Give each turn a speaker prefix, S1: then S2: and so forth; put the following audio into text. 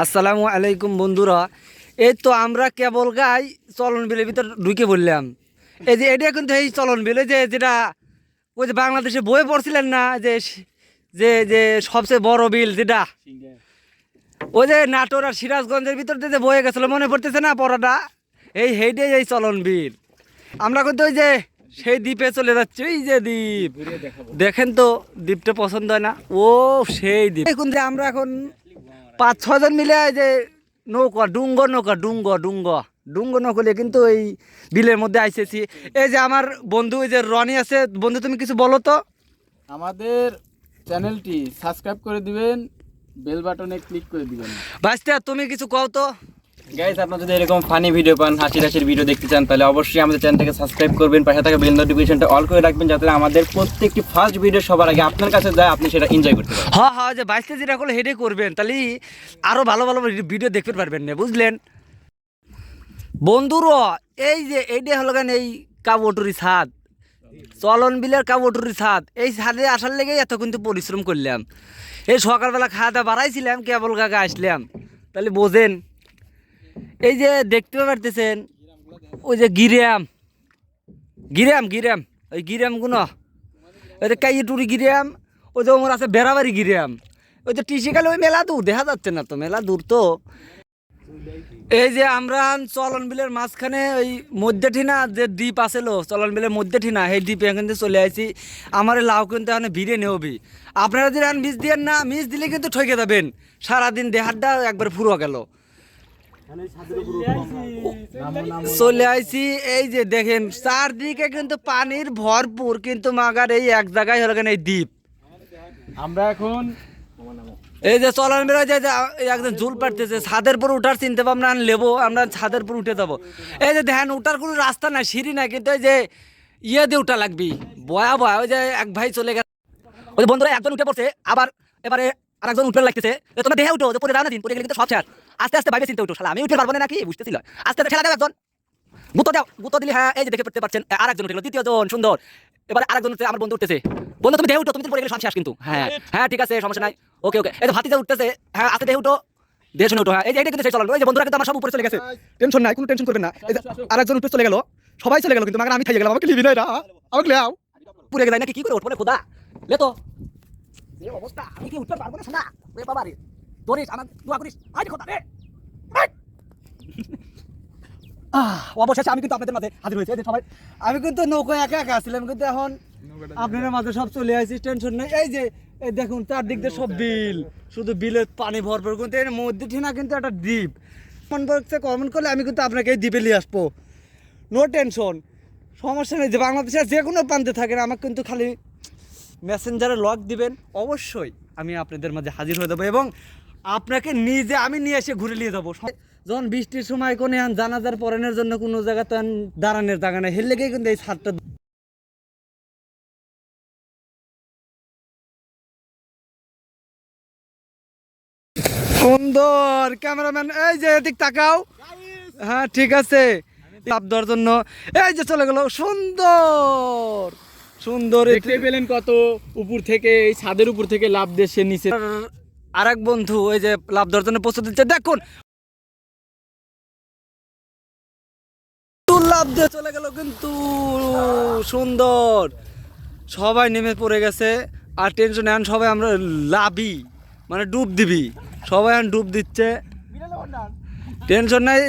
S1: আসসালামু আলাইকুম বন্ধুরা। এই তো আমরা কেবল গাই চলন বিলের ভিতর ঢুকে বললাম। এই যে এটা কিন্তু এই চলন বিল, এই যে যেটা ওই যে বাংলাদেশে বইয়ে পড়ছিলেন না, যে যে যে সবচেয়ে বড় বিল যেটা ওই যে নাটোর আর সিরাজগঞ্জের ভিতর দিয়ে যে বয়ে গেছিলো, মনে পড়তেছে না পড়াটা? এইটাই এই চলন বিল। আমরা কিন্তু ওই যে সেই দ্বীপে চলে যাচ্ছি। এই যে দ্বীপ দেখেন তো, দ্বীপটা পছন্দ হয় না? ও সেই দ্বীপ। এখন যে আমরা এখন 5-6 জন মিলে এই যে নৌকা ডুঙ্গ নকলে কিন্তু এই বিলের মধ্যে আইসেছি। এই যে আমার বন্ধু এই যে রনি আছে। বন্ধু, তুমি কিছু বলো তো।
S2: আমাদের চ্যানেলটি সাবস্ক্রাইব করে দিবেন, বেল বাটনে ক্লিক করে দিবেন।
S1: ভাইস্তা, তুমি কিছু কও তো।
S2: গাইস, আপনারা যদি এরকম ফানি ভিডিও পান, হাসির ভিডিও দেখতে চান, তাহলে অবশ্যই আমাদের চ্যানেলটাকে সাবস্ক্রাইব করবেন, পাশে থাকা বেল নোটিফিকেশনটা অল করে রাখবেন, যাতে আমাদের প্রত্যেকটি ফার্স্ট ভিডিও সবার আগে আপনার কাছে যায়, আপনি সেটা এনজয় করতে পারেন।
S1: হ্যাঁ, যে ভাইস্তা যেটা করলে হেডে করবেন, তাহলে আরো ভালো ভালো ভিডিও দেখতে পারবেন না, বুঝলেন বন্ধুরা? এই যে এইটা হলো কেন এই কাবটুরি ছাদ, চলন বিলের কাবটুরি ছাদ। এই ছাদে আসার লেগেই এত কিন্তু পরিশ্রম করলাম। এই সকালবেলা খাওয়া দাওয়া বাড়াইছিলাম, কেবল কাকা আসলাম, তাহলে বোঝেন। এই যে দেখতে পারতেছেন ওই যে গিরাম ওই গিরামগুলো, ওই যে কাইটুরি গিরাম, ওই যে ওমর আছে বেড়াবাড়ি গিরাম, ওই যে টিসিকালে ওই মেলা দূর দেখা যাচ্ছে না তো, মেলা দূর তো। এই যে আমরা চলন বিলের মাঝখানে ওই মধ্যে ঠিনা যে দ্বীপ আসলো, চলন বিলের মধ্যে ঠিনা, সেই দ্বীপে এখান থেকে চলে আসি। আমার লাউ কিন্তু এখানে ভিড়ে নেবি। আপনারা যদি এখন মিস দিয়েন না, মিস দিলে কিন্তু ঠকে যাবেন। সারাদিন দেহারটা একবার ফুরো গেল। চলে আইছি। এই যে দেখেন চারদিকে কিন্তু পানির ভরপুর, কিন্তু মাগার এই এক জায়গায় হলো কেন এই দ্বীপ।
S2: আমরা এখন
S1: এই যে চলন বেড়া যায়, একজন ঝুল পাড়তেছে, ছাদের পর উঠার চিন্তা ভাবনা লেবো, আমরা ছাদের পর উঠে যাবো। এই যে দেখেন উঠার কোনো রাস্তা নাই, সিঁড়ি নাই, কিন্তু এই যে ইয়ে দিয়ে উঠা লাগবি, বয়া। ওই যে এক ভাই চলে গেছে, ওই যে বন্ধুরা একজন উঠে পড়ছে, আবার এবারে আর একজন উঠে লাগতেছে। তোমরা দেহে উঠো, পরে যাও না, দিন পরে গেলে কিন্তু সব শেষ। আস্তে আস্তে ভাইবে চিন্তা উঠো, শালা আমি উঠে পারবো না নাকি বুঝতেছিল। আস্তে আস্তে ঠেলা দেও, একজন গুতো দিলে। হ্যাঁ, এই যে দেখে পড়তে পারছেন, আর একজন উঠে গেল, দ্বিতীয় জন সুন্দর। এবার আরেকজন উঠছে, আমার বন্ধু উঠতেছে। বন্ধু তুমি দেহে উঠো, তুমি পরে গেলে সব শেষ কিন্তু। হ্যাঁ ঠিক আছে, সমস্যা নাই। ওকে, এই যে ভাতিজা উঠতেছে। হ্যাঁ, আস্তে দেহে উঠো, দেহে শুনে উঠো। হ্যাঁ, এই যে এটা কিন্তু সেই চলন। এই যে বন্ধুরা কিন্তু আমার সব উপরে চলে গেছে, টেনশন নাই, কোনো টেনশন করবেন না। এই যে আরেকজন উপরে চলে গেল, সবাই চলে গেল, কিন্তু মাগার আমি খাইয়ে গেলাম। আমাকে লিবি না, এটা আমাকে লেও পুরে গেছে নাকি, কি করে উঠবো রে খোদা, লে তো এই অবস্থা, আমি কি উঠতে পারবো না শোনা? ওরে বাবা রে, দরিস আমার দোয়া করিস, আই খোদা রে। অবশেষে আমি কিন্তু আপনাদের মাঝে হাজির হয়েছি। সবাই, আমি কিন্তু নৌকা একা আসছিলাম, কিন্তু এখন আপনাদের মাঝে সব চলে আসছি, টেনশন নেই। এই যে এই দেখুন চারদিক দিয়ে সব বিল, শুধু বিলের পানি ভরপুর, কিন্তু এর মধ্যে ঠিনা কিন্তু একটা দ্বীপ। কমেন্ট করলে আমি কিন্তু আপনাকে এই দ্বীপে নিয়ে আসবো, নো টেনশন, সমস্যা নেই। যে বাংলাদেশের যে কোনো প্রান্তে থাকেন, আমাকে কিন্তু খালি মেসেঞ্জারে লক দিবেন, অবশ্যই আমি আপনাদের মাঝে হাজির হয়ে যাবো, এবং আপনাকে নিজে আমি নিয়ে এসে ঘুরে নিয়ে যাবো। যখন বৃষ্টির সময় কোনো জানাজার পরানোর জন্য কোনো জায়গা তো দাঁড়ানোর জায়গা নেই, হেললে গিয়ে কিন্তু এই ছাদটা সুন্দর। ক্যামেরাম্যান এই যে এদিক তাকাও। হ্যাঁ ঠিক আছে, লাভ দেওয়ার জন্য এই যে চলে গেল। সুন্দর সুন্দর,
S2: দেখতে পেলেন কত উপর থেকে, এই ছাদের উপর থেকে লাভ দিয়ে সে নিচে।
S1: আরেক বন্ধু এই যে লাভ দেওয়ার জন্য প্রস্তুত দিচ্ছে, দেখুন লাভ দিয়ে চলে গেল কিন্তু। সুন্দর, সবাই নেমে পড়ে গেছে, আর টেনশন এখন সবাই আমরা লাভি মানে ডুব দিবি, সবাই এখন ডুব দিচ্ছে, টেনশন নাই।